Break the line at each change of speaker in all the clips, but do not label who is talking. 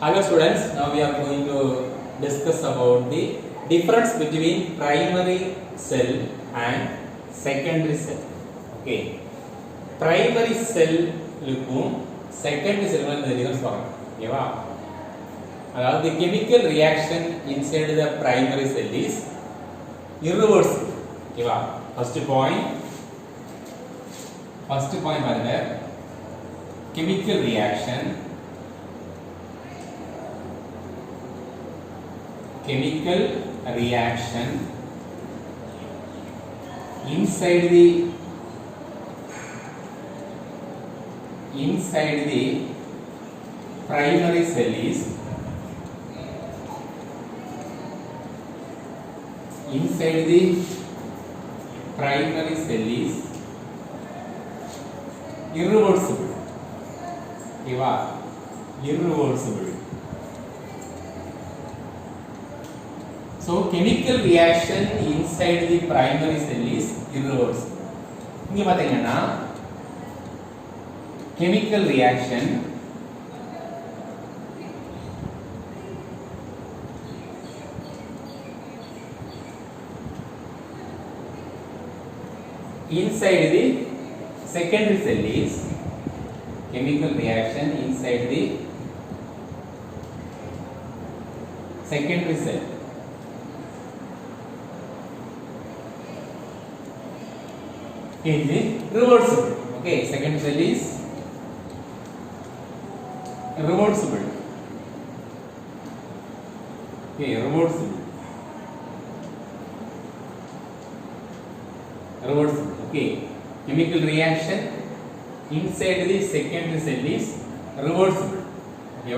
Hello students, now we are going to discuss about the difference between primary cell and secondary cell. Okay, primary cell lukum secondary cell la difference paakalam. Okay, அதாவது the chemical reaction inside the primary cell is irreversible. Okay, first point பாருங்க, chemical reaction inside the primary cell is irreversible. Irreversible. So chemical reaction inside the primary cell is irreversible. இங்க பாத்தீங்கன்னா chemical reaction inside the secondary cell is secondary cell is reversible. Okay, second cell is reversible. Okay, reversible. Okay, chemical reaction inside the secondary cell is reversible. Okay,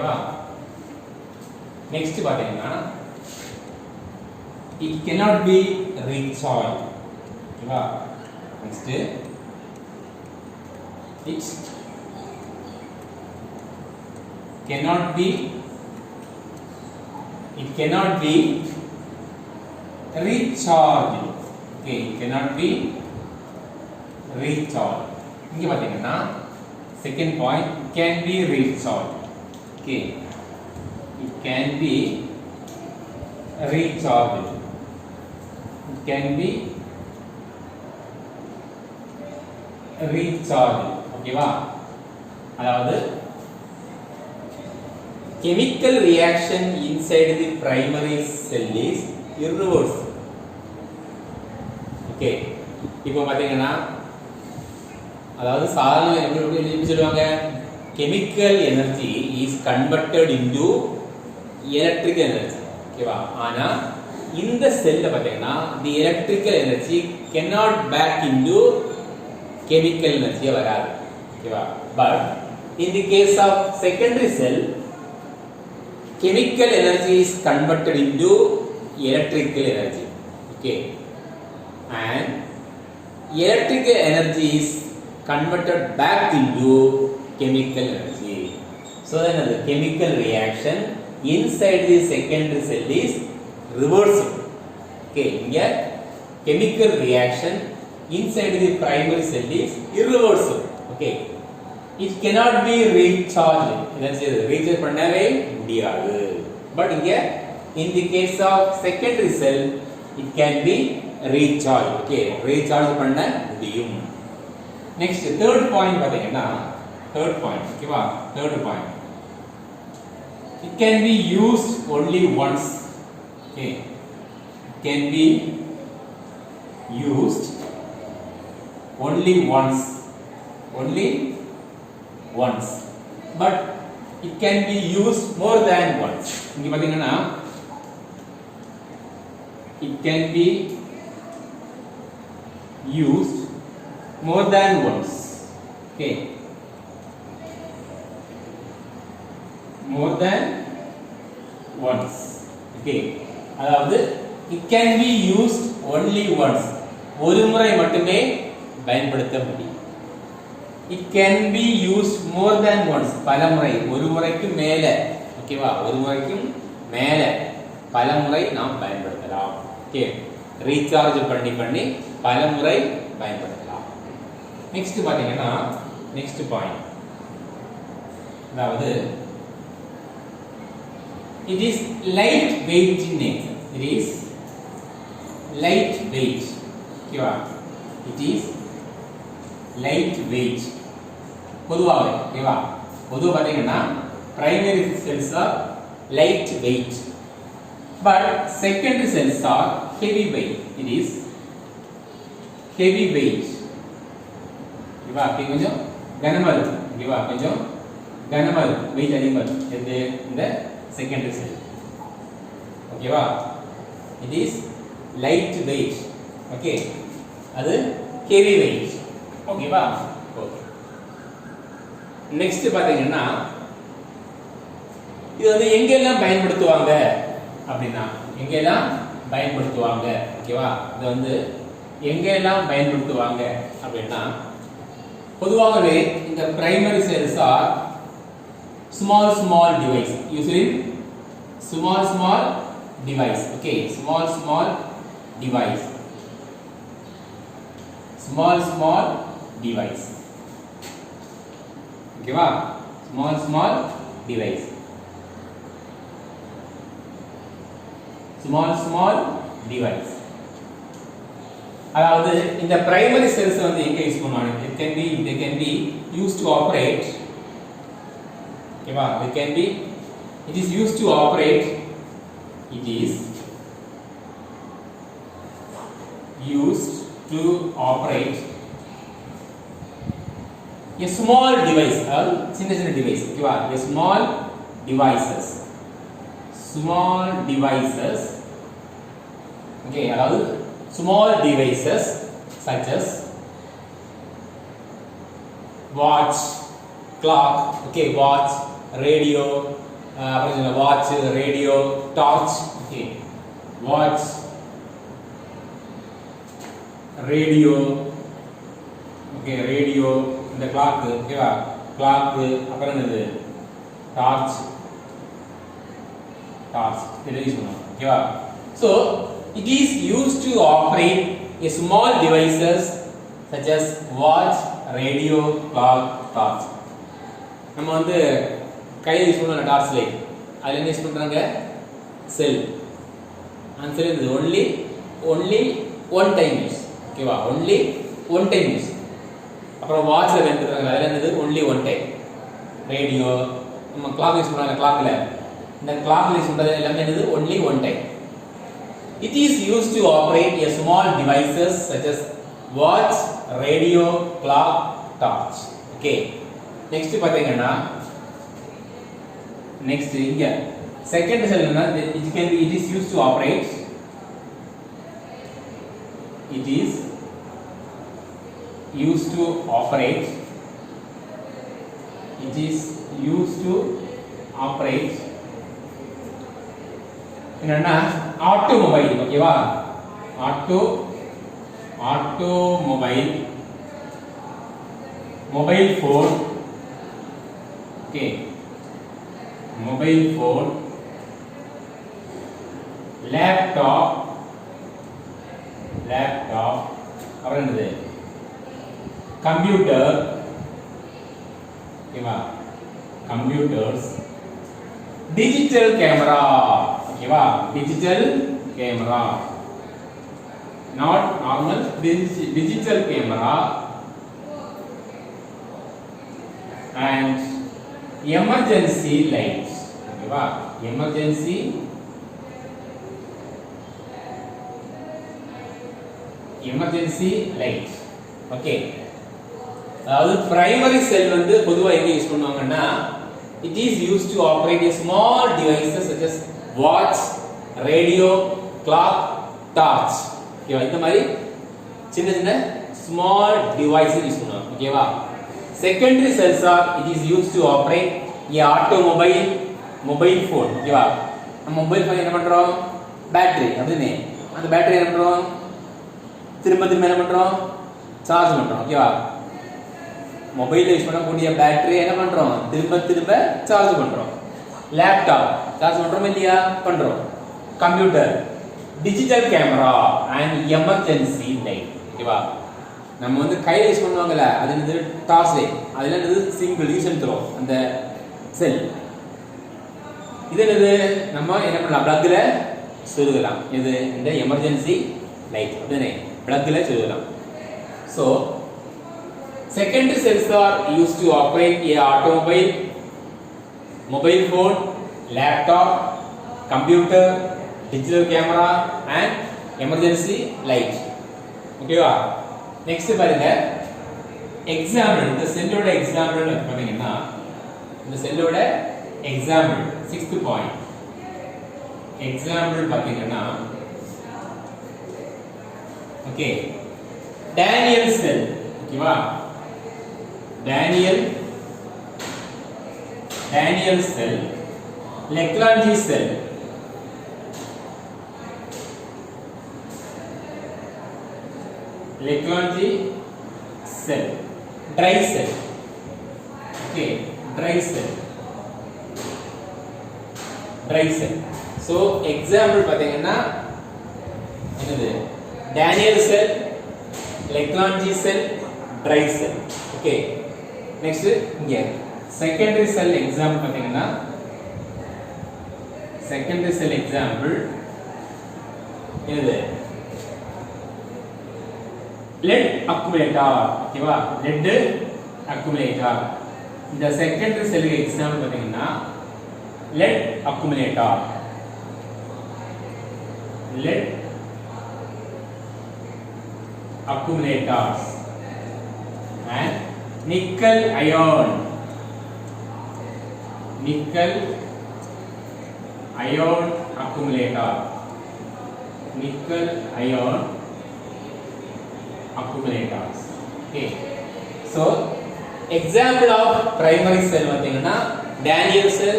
next பாத்தீங்கன்னா it cannot be recharged. Okay, next it cannot be recharged. Okay, it cannot be recharged. இங்க பாத்தீங்கன்னா second point, it can be recharged. Okay, it can be recharged. ஓகேவா? அதாவது chemical reaction inside the primary cell is irreversible. Okay, இப்போ பாத்தீங்கன்னா அதாவது சாதாரண எப்படி சொல்லுவாங்க, chemical energy is converted into electrical energy. ஓகேவா? ஆனா இந்த செல்ல பாத்தீங்கன்னா the electrical energy cannot back into chemical energy வராது. ஓகேவா? but in the case of secondary cell chemical energy is converted into electrical energy. Okay, and electrical energy is converted back into chemical energy. So then the chemical reaction inside the secondary cell is reversible. Okay, here chemical reaction inside the primary cell is irreversible. Okay, it cannot be recharged. Recharge பண்ணவே முடியாது. But here in the case of secondary cell it can be recharged. Okay, recharge பண்ண முடியும். Next third point பாத்தீங்கன்னா third point. It can be used only once. Okay, it can be used only once, but it can be used more than once. இங்க பாத்தீங்கன்னா it can be used more than once. Okay, more than once. Okay, அதாவது it can be used only once, ஒரு முறை மட்டுமே பயன்படுத்த முடியும். It can be used more than once, பல முறை, ஒரு முறைக்கு மேல. ஓகேவா? ஒரு முறைக்கும் மேல பல முறை நாம் பயன்படுத்தலாம். ஓகே, ரீசார்ஜ் பண்ணி பல முறை பயன்படுத்தலாம். நெக்ஸ்ட் பாத்தீங்கன்னா நெக்ஸ்ட் பாயிண்ட், அதாவது it is light weight in nature. It is light weight. ஓகேவா? It is light weight. பொதுவாக ஓகேவா? பொதுவா பாத்தீங்கன்னா primary cells are light weight, but secondary cells are heavy weight. It is heavy weight. ஓகேவா? அப்படி கொஞ்சம் கனமா இருக்கு. ஓகேவா? கொஞ்சம் கனமா இருக்கு. weight அதிகமா இருக்கு. இது இந்த secondary cell. ஓகேவா? It is light weight. Okay. அது heavy weight. ஓகேவா? ஓகே. நெக்ஸ்ட் பாத்தீங்கன்னா இது வந்து எங்கெல்லாம் பயன்படுத்துவாங்க அப்படின்னா எங்கெல்லாம் பயன்படுத்துவாங்க ஓகேவா? இது வந்து எங்கெல்லாம் பயன்படுத்துவாங்க அப்படின்னா பொதுவாகவே இந்த primary cells are small device used in small device. Okay, small device, small device. ஓகேவா? small device, small device. அதாவது இந்த பிரைமரி செல்ஸ் வந்து எங்க யூஸ் பண்ணுவாங்க? they can be used to operate. ஓகேவா? it is used to operate. It is used to operate a small device or சின்ன device. ஓகேவா? a small devices. Okay, அதாவது small devices such as watch, clock, okay, watch, radio, watch, radio, torch, okay, watch, radio, okay, radio, இந்த clock, ஓகேவா? clock, அப்புறம் என்னது? torch, இதை use பண்ணுவோம். ஓகேவா? so it is used to operate a small devices such as watch, radio, clock, torch. நம்ம வந்து கையில் யூஸ் பண்ணுற டார்ச் லைட் அதில் என்ன யூஸ் பண்ணுறாங்க? செல். அந்த செல் இது ஒன்லி ஒன் டைம் யூஸ். ஓகேவா? Only one time use. அப்புறம் வாட்சில் எடுத்துக்கிறாங்க அதில் என்னது? Only one time. ரேடியோ நம்ம கிளாக் யூஸ் பண்ணுறாங்க. கிளாக்கில் இந்த கிளாக்கில் யூஸ் பண்ணுறது எல்லாமே என்னது? Only one time. It is used to operate a small devices such as watch, radio, clock, torch. Okay. Next பாத்தீங்கன்னா next இங்க second cell என்ன? it is used to operate. It is used to operate. It is used to operate. என்னன்னா automobile. ஓகேவா? Automobile, mobile phone, okay, mobile phone, laptop, அப்புறம் என்னது? Computer. ஓகேவா? Computers, digital camera. ஓகேவா? Digital camera, not normal, digital camera, and emergency lights. ஓகேவா? emergency lights. Okay. அதாவது primary செல் வந்து பொதுவா எங்க யூஸ் பண்ணுவாங்கன்னா it is used to operate a small devices such as watch, radio, clock, torch. ஓகேவா? இந்த மாதிரி சின்ன small devices யூஸ் பண்ணுவாங்க. ஓகேவா? secondary cells are it is used to operate a automobile, mobile phone. ஓகேவா? நம்ம மொபைல் ஃபோன் என்ன பண்றோம்? பேட்டரி. அப்படினே அந்த பேட்டரி என்ன பண்றோம்? திரும்ப என்ன பண்றோம்? சார்ஜ் பண்றோம். ஓகேவா? மொபைல் யூஸ் பண்ணக்கூடிய பேட்டரி என்ன பண்றோம்? திரும்ப சார்ஜ் பண்றோம். லேப்டாப் சார்ஜ் பண்றோம் இல்லையா? பண்றோம். Computer, digital camera and emergency light. ஓகேவா? நம்ம வந்து கையில் யூஸ் பண்ணுவாங்கல்ல, அது என்னது? Torch light. அதுல என்னது? சிங்கிள் யூஸ் அண்ட் த்ரோ அந்த செல். இது என்னது நம்ம என்ன பண்ணலாம் plugல சொருகலாம் இது இந்த எமர்ஜென்சி லைட் அப்படினே plugல சொருகலாம் so secondary cells are used to operate a automobile mobile phone laptop computer digital camera and emergency light ஓகேவா நெக்ஸ்ட் பாருங்க எக்ஸாம்பிள் இந்த செல்லோட எக்ஸாம்பிள் பாத்தீங்கன்னா இந்த செல்லோட எக்ஸாம்பிள் 6th பாயிண்ட் எக்ஸாம்பிள் பாத்தீங்கன்னா ஓகே டேனியல் செல் ஓகேவா டேனியல் செல் லெக்லாஞ்சி செல் Lagrange cell, dry cell. Okay, dry cell. So example பாத்தீங்கன்னா என்னது Daniel cell, Lagrange cell, dry cell. Okay. Next இங்க secondary cell example பாத்தீங்கன்னா secondary cell example என்னது lead accumulator ஓகேவா lead accumulator இந்த secondary செல்லுக்கு example பாத்தீங்கன்னா lead accumulator lead accumulators and nickel ion accumulator nickel ion accumulators okay so example of primary cell பாத்தீங்கன்னா Daniel cell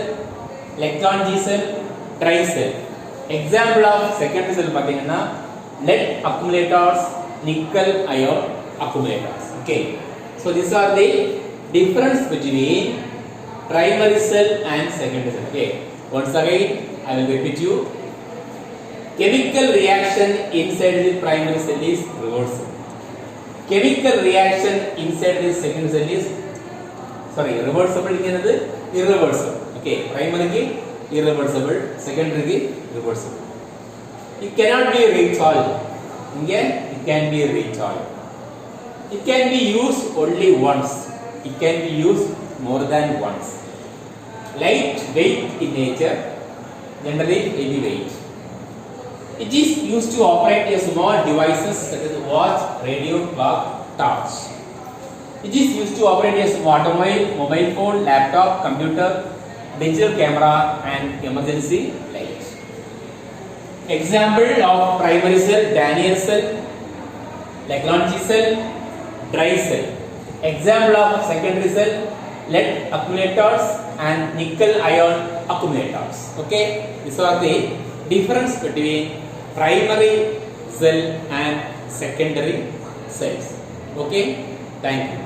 Lagrange cell dry cell example of secondary cell பாத்தீங்கன்னா lead accumulators nickel ion accumulators okay so these are the difference between primary cell and secondary cell okay once again I will repeat you chemical reaction inside the primary cell is reversible chemical reaction inside the secondary cell is reversible என்னது irreversible okay primary க்கு irreversible secondary க்கு reversible it cannot be recharged இங்க it can be recharged it can be used only once it can be used more than once light weight in nature generally heavy weight it is used to operate a small devices such as watch, radio, clock, torch. It is used to operate a automobile, mobile phone, laptop, computer, digital camera and emergency light. Example of primary cell, Daniel cell, Lagrange cell, dry cell. Example of secondary cell, lead accumulators and nickel ion accumulators. Okay, these are the difference between primary cell and secondary cells okay thank you